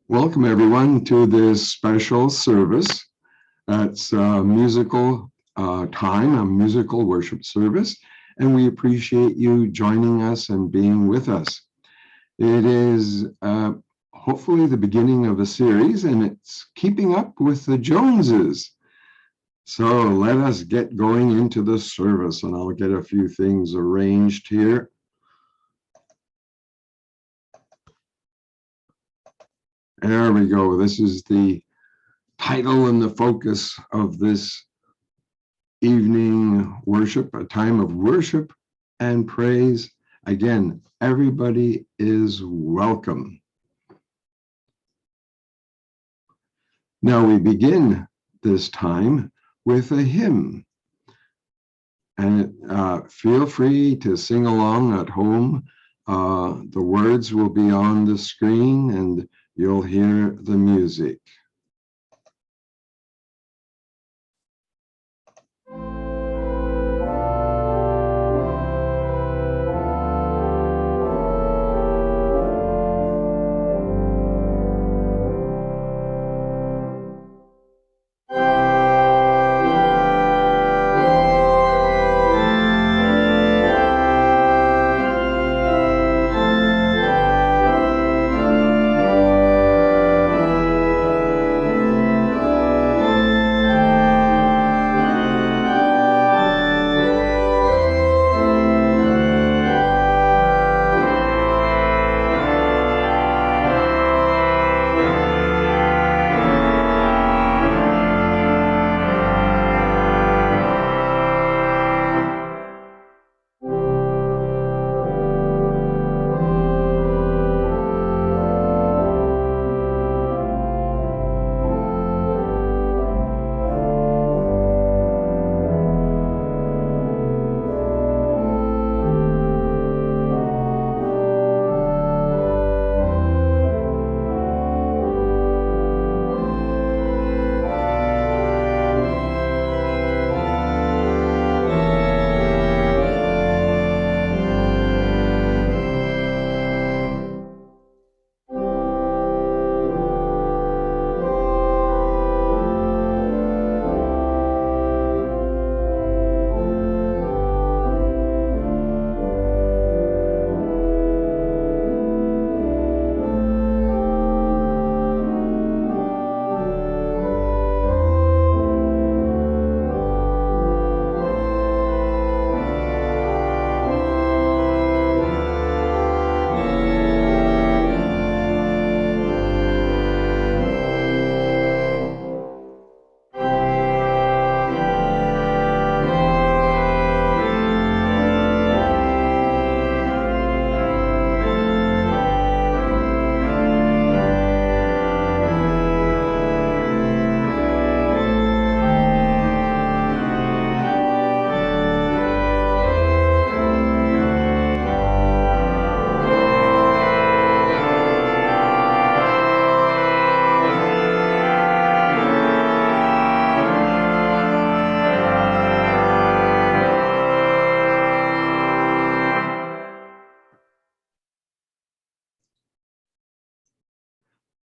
Welcome everyone to this special service. It's a musical time, a musical worship service, and we appreciate you joining us and being with us. It is hopefully the beginning of a series, and it's keeping up with the Joneses. So let us get going into the service, and I'll get a few things arranged here. There we go. This is the title and the focus of this evening worship, a time of worship and praise. Again, everybody is welcome. Now we begin this time with a hymn. And feel free to sing along at home. The words will be on the screen and you'll hear the music.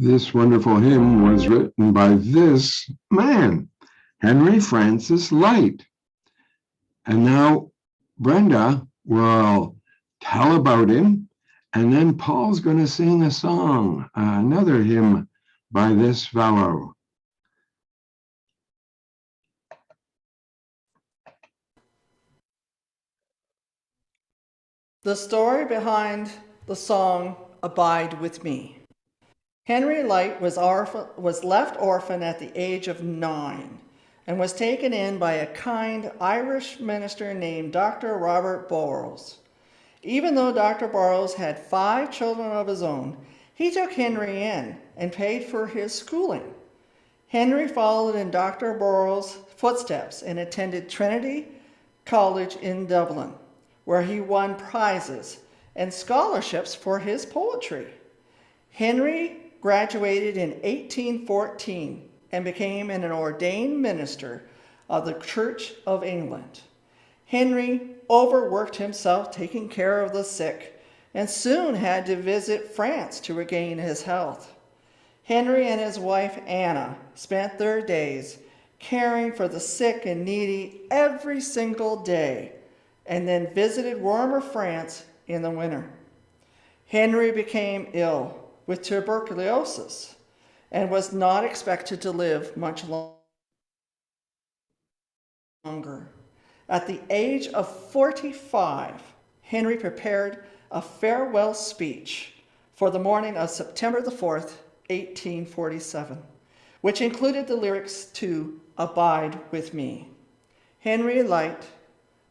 This wonderful hymn was written by this man, Henry Francis Lyte. And now Brenda will tell about him, and then Paul's going to sing a song, another hymn by this fellow. The story behind the song Abide With Me. Henry Lyte was left orphan at the age of 9 and was taken in by a kind Irish minister named Dr. Robert Burrows. Even though Dr. Burrows had 5 children of his own, he took Henry in and paid for his schooling. Henry followed in Dr. Burrows' footsteps and attended Trinity College in Dublin, where he won prizes and scholarships for his poetry. Henry graduated in 1814 and became an ordained minister of the Church of England. Henry overworked himself taking care of the sick and soon had to visit France to regain his health. Henry and his wife Anna spent their days caring for the sick and needy every single day, and then visited warmer France in the winter. Henry became ill with tuberculosis and was not expected to live much longer. At the age of 45, Henry prepared a farewell speech for the morning of September the 4th, 1847, which included the lyrics to Abide with Me. Henry Light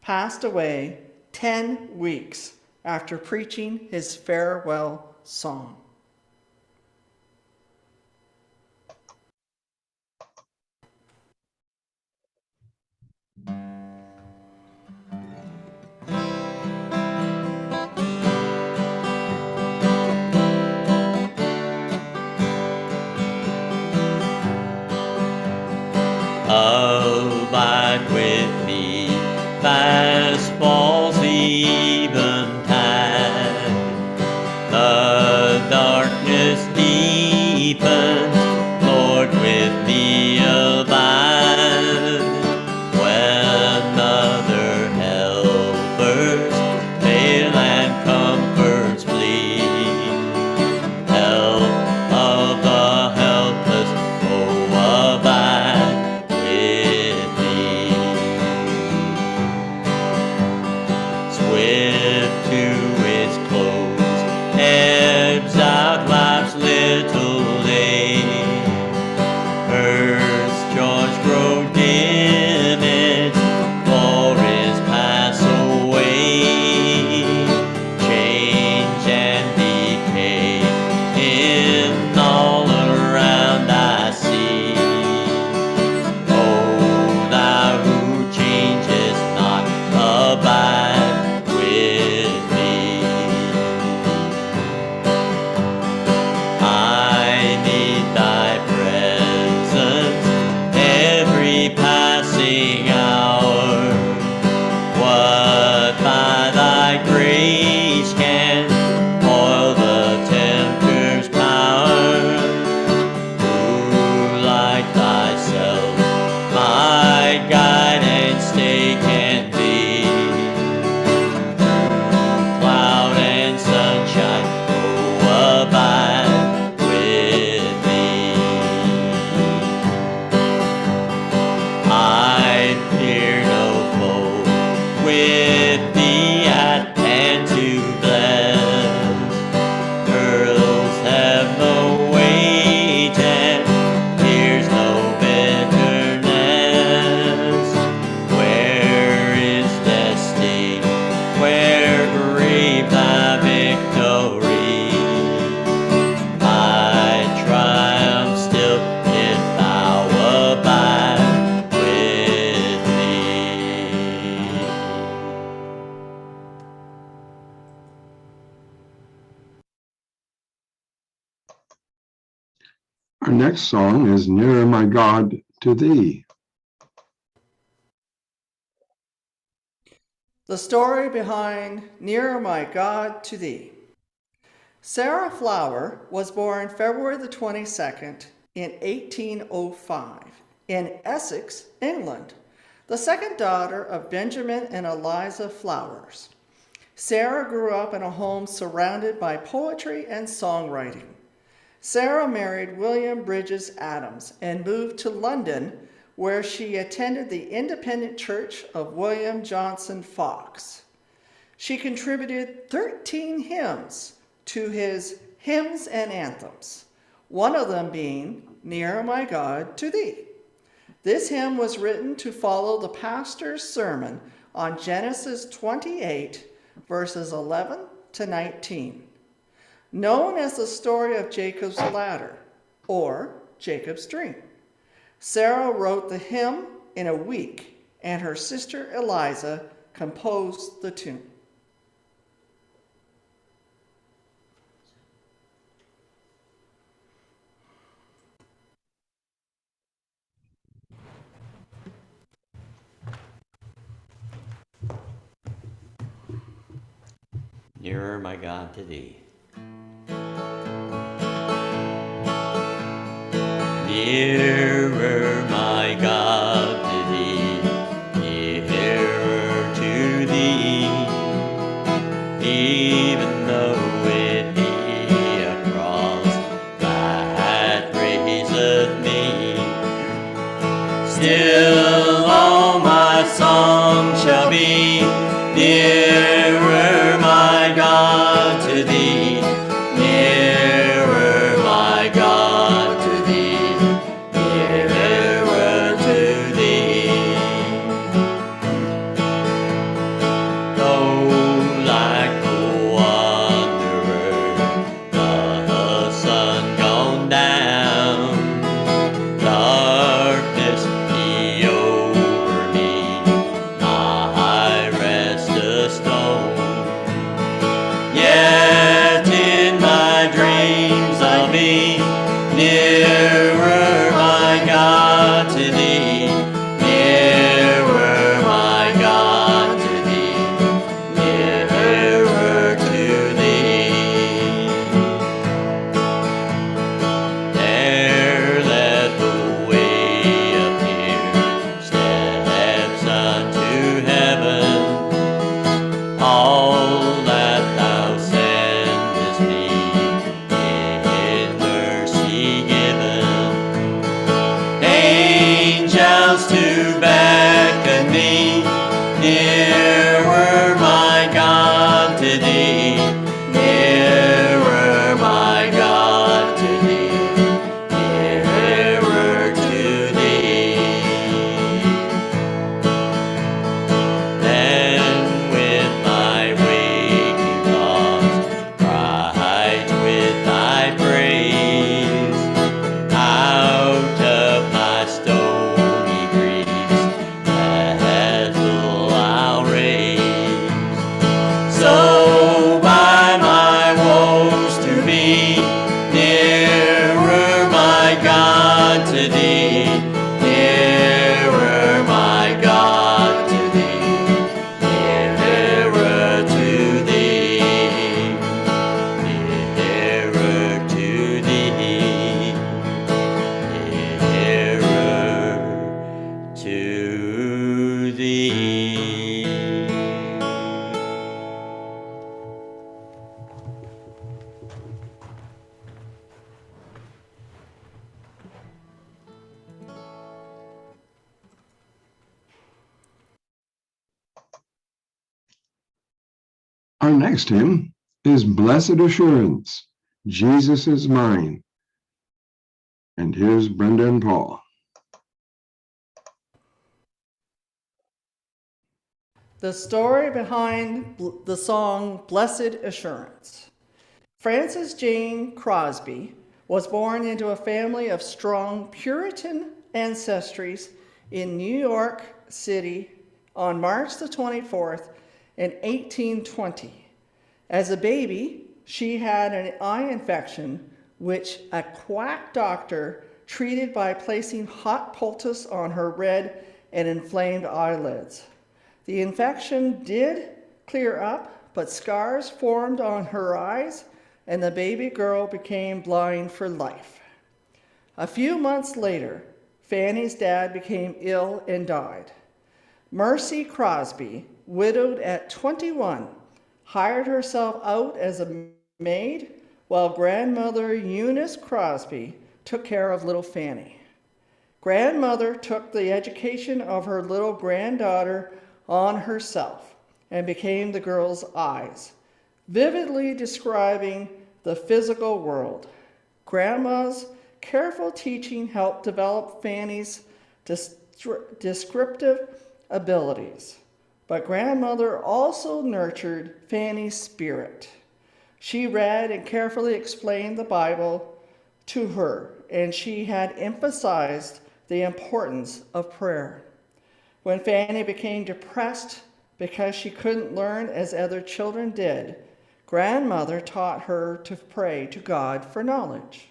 passed away 10 weeks after preaching his farewell song. Abide with me, fast falls the eventide. The darkness deepens, Lord, with me abide. When other helpers fail and comforts plead, help of the helpless, oh, abide with me. Swift to its close, ebbs out life's little day. Earth's joys grow dim, its glories pass away. Change and decay in all around I see. Oh, thou who changest not, abide with me. I need thy presence every passing hour. What by thy grace can foil the tempter's power? Who like thyself my guide and stay can be? Through cloud and sunshine, oh, abide with me. I fear no foe, with thee at hand to bless. Earls have no weight and fears no bitterness. Where is death's sting? Where grave thy victory? I triumph still if thou abide with me. Our next song is Nearer My God to Thee. The story behind Nearer My God to Thee. Sarah Flower was born February the 22nd in 1805 in Essex, England, the second daughter of Benjamin and Eliza Flowers. Sarah grew up in a home surrounded by poetry and songwriting. Sarah married William Bridges Adams and moved to London, where she attended the Independent Church of William Johnson Fox. She contributed 13 hymns to his Hymns and Anthems, one of them being Nearer My God to Thee. This hymn was written to follow the pastor's sermon on Genesis 28, verses 11 to 19, known as the story of Jacob's ladder, or Jacob's dream. Sarah wrote the hymn in a week, and her sister Eliza composed the tune. Nearer, my God, to thee. Nearer, my God, to thee, nearer to thee, even though it be a cross that raiseth me, still all my song shall be nearer, my God, to thee, nearer, my God, to thee, nearer to thee. Oh, like the wanderer, the sun gone down, darkness be over me, my rest a stone. Yet in my dreams I'll be nearer, my God, to thee, nearer, my God, to thee, nearer to thee. There let the way appear, steps unto heaven, all that thou sendest me in mercy given. Angels to beckon me nearer, my God, to thee, nearer, my God, to thee, nearer to thee. Then with my waking thoughts, bright with thy praise, out of my stony griefs, dazzle I'll raise. So by my woes to be nearer, my God, to thee, nearer, my God, to thee, nearer to thee, nearer to thee, nearer to thee. Our next hymn is Blessed Assurance, Jesus is Mine. And here's Brenda and Paul. The story behind the song Blessed Assurance. Frances Jane Crosby was born into a family of strong Puritan ancestries in New York City on March the 24th in 1820. As a baby, she had an eye infection, which a quack doctor treated by placing hot poultice on her red and inflamed eyelids. The infection did clear up, but scars formed on her eyes, and the baby girl became blind for life. A few months later, Fanny's dad became ill and died. Mercy Crosby, widowed at 21, hired herself out as a maid, while grandmother Eunice Crosby took care of little Fanny. Grandmother took the education of her little granddaughter on herself and became the girl's eyes, vividly describing the physical world. Grandma's careful teaching helped develop Fanny's descriptive abilities, but grandmother also nurtured Fanny's spirit. She read and carefully explained the Bible to her, and she had emphasized the importance of prayer. When Fanny became depressed because she couldn't learn as other children did, grandmother taught her to pray to God for knowledge.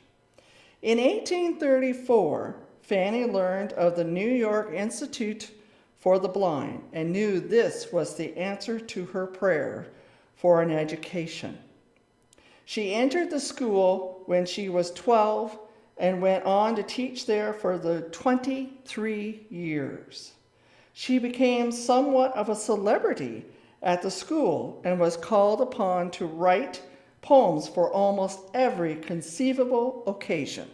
In 1834, Fanny learned of the New York Institute for the Blind and knew this was the answer to her prayer for an education. She entered the school when she was 12 and went on to teach there for the 23 years. She became somewhat of a celebrity at the school and was called upon to write poems for almost every conceivable occasion.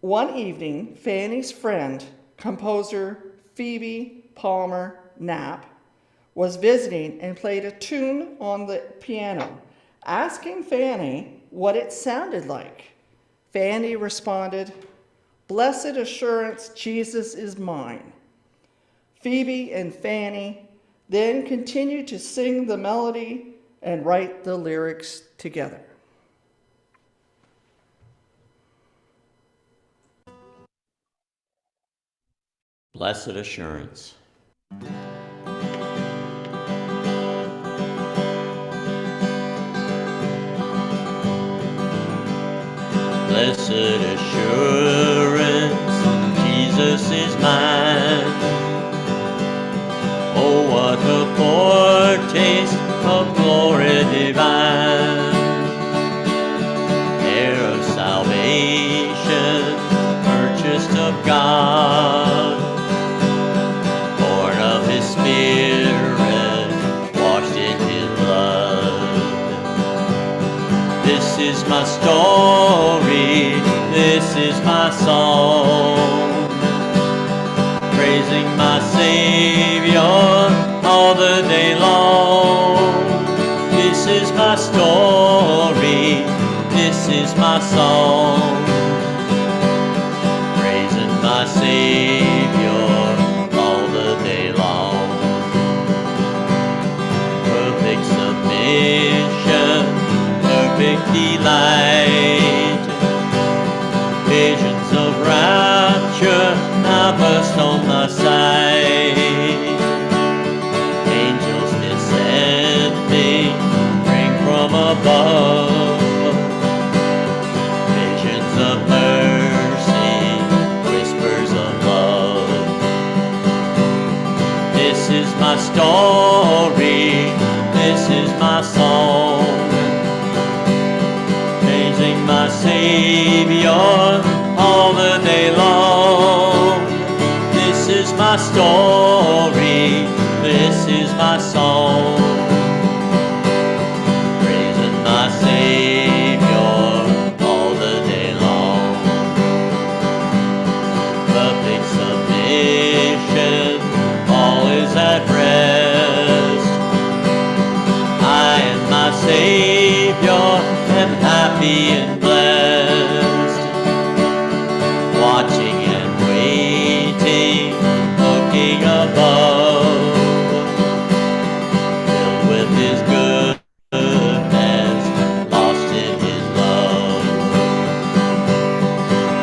One evening, Fanny's friend, composer Phoebe Palmer Knapp, was visiting and played a tune on the piano, asking Fanny what it sounded like. Fanny responded, "Blessed assurance, Jesus is mine." Phoebe and Fanny then continued to sing the melody and write the lyrics together. Blessed assurance. Blessed assurance, Jesus is mine. Oh, what a foretaste of glory divine. Heir of salvation, purchased of God, born of His Spirit, washed in His blood. This is my story, this is my song, praising my Savior all the day long. This is my story, this is my song, praising my Savior all the day long. Perfect submission, perfect delight, visions of rapture now burst on my sight. Angels descending, bring from above, visions of mercy, whispers of love. This is my story, this is my song, praising my Savior all the day long. This is my story, this is my song, praising my Savior all the day long. Perfect submission, all is at rest. I and my Savior am happy and blessed, watching and waiting, looking above, filled with His goodness, lost in His love.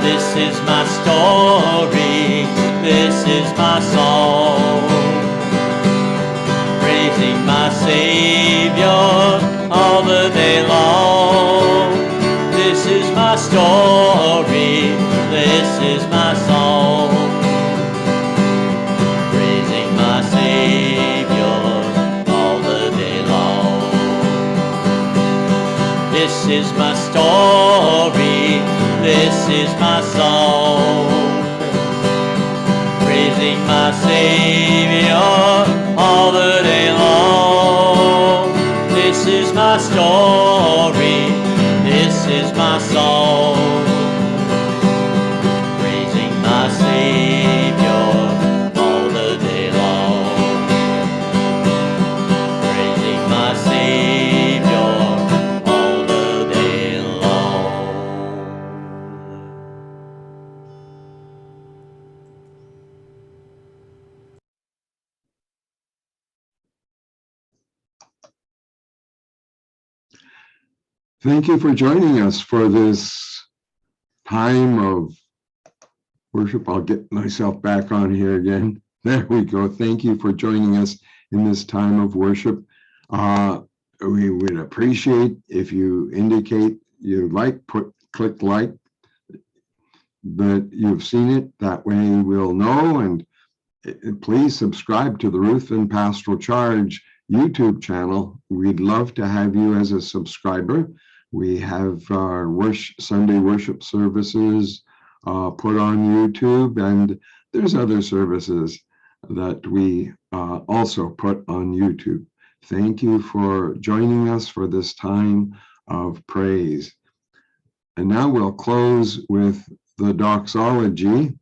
This is my story, this is my song, praising my Savior all the day long. This is my story, this is my song, praising my Savior all the day long. This is my story, this is my song, praising my Savior all the day long. This is my story, this is my song, praising my Savior all the day long, praising my Savior all the day long. Thank you for joining us for this time of worship. I'll get myself back on here again. There we go. Thank you for joining us in this time of worship. We would appreciate if you indicate you like, click like, that you've seen it. That way we'll know. And please subscribe to the Ruthven Pastoral Charge YouTube channel. We'd love to have you as a subscriber. We have our Sunday worship services put on YouTube, and there's other services that we also put on YouTube. Thank you for joining us for this time of praise. And now we'll close with the doxology.